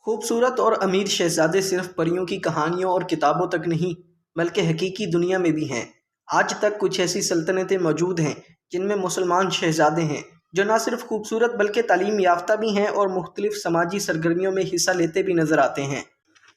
خوبصورت اور امیر شہزادے صرف پریوں کی کہانیوں اور کتابوں تک نہیں بلکہ حقیقی دنیا میں بھی ہیں۔ آج تک کچھ ایسی سلطنتیں موجود ہیں جن میں مسلمان شہزادے ہیں جو نہ صرف خوبصورت بلکہ تعلیم یافتہ بھی ہیں اور مختلف سماجی سرگرمیوں میں حصہ لیتے بھی نظر آتے ہیں۔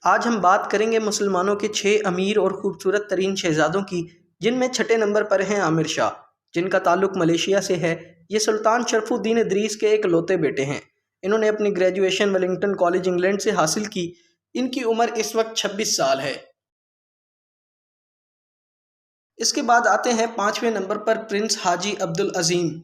آج ہم بات کریں گے مسلمانوں کے 6 امیر اور خوبصورت ترین شہزادوں کی، جن میں چھٹے نمبر پر ہیں عامر شاہ، جن کا تعلق ملیشیا سے ہے۔ یہ سلطان شرف الدین ادریس کے ایک لوتے بیٹے ہیں۔ انہوں نے اپنی گریجویشن ویلنگٹن کالج انگلینڈ سے حاصل کی۔ ان کی عمر اس وقت 26 سال ہے۔ اس کے بعد آتے ہیں 5ویں نمبر پر پرنس حاجی عبدالعظیم،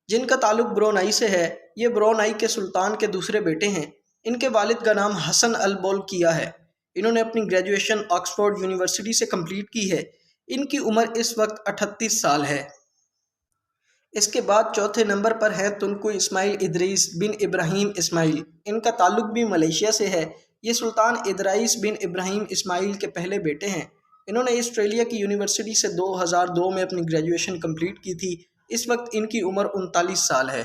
جن کا تعلق برونائی سے ہے۔ یہ برونائی کے سلطان کے دوسرے بیٹے ہیں۔ ان کے والد کا نام حسن البولکیہ ہے۔ انہوں نے اپنی گریجویشن آکسفورڈ یونیورسٹی سے کمپلیٹ کی ہے۔ ان کی عمر اس وقت 38 سال ہے۔ اس کے بعد چوتھے نمبر پر ہیں تنکو اسماعیل ادریس بن ابراہیم اسماعیل۔ ان کا تعلق بھی ملیشیا سے ہے۔ یہ سلطان ادریس بن ابراہیم اسماعیل کے پہلے بیٹے ہیں۔ انہوں نے آسٹریلیا کی یونیورسٹی سے 2002 میں اپنی گریجویشن کمپلیٹ کی تھی۔ اس وقت ان کی عمر 39 سال ہے۔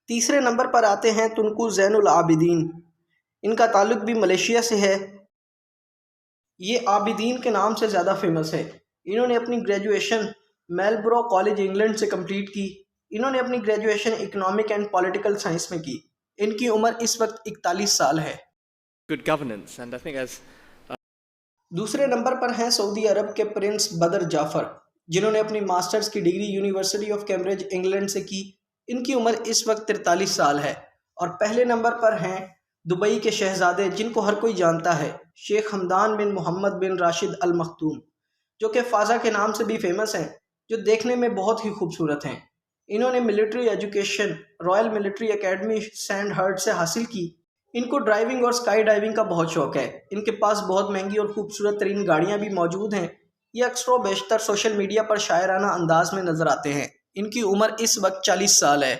تیسرے نمبر پر آتے ہیں تنکو زین العابدین۔ ان کا تعلق بھی ملیشیا سے ہے۔ یہ عابدین کے نام سے زیادہ فیمس ہے۔ انہوں نے اپنی گریجویشن میلبورو کالج انگلینڈ سے کمپلیٹ کی۔ انہوں نے اپنی graduation economic and political science میں کی۔ ان کی عمر اس وقت 41 سال ہے۔ good governance. And I think as دوسرے نمبر پر ہیں سعودی عرب کے پرنس بدر جعفر، جنہوں نے اپنی ماسٹرز کی degree university of Cambridge England سے کی۔ ان کی عمر اس وقت 43 سال ہے۔ اور پہلے نمبر پر ہیں دبئی کے شہزادے، جن کو ہر کوئی جانتا ہے، شیخ حمدان بن محمد بن راشد المختوم، جو کہ فازا کے نام سے بھی فیمس ہیں، جو دیکھنے میں بہت ہی خوبصورت ہیں۔ انہوں نے military education Royal military academy send hurt سے حاصل کی۔ ان کو ڈرائیونگ اور اسکائی ڈائیونگ کا بہت شوق ہے۔ ان کے پاس بہت مہنگی اور خوبصورت ترین گاڑیاں بھی موجود ہیں۔ یہ اکثر و بیشتر سوشل میڈیا پر شاعرانہ انداز میں نظر آتے ہیں۔ ان کی عمر اس وقت 40 سال ہے۔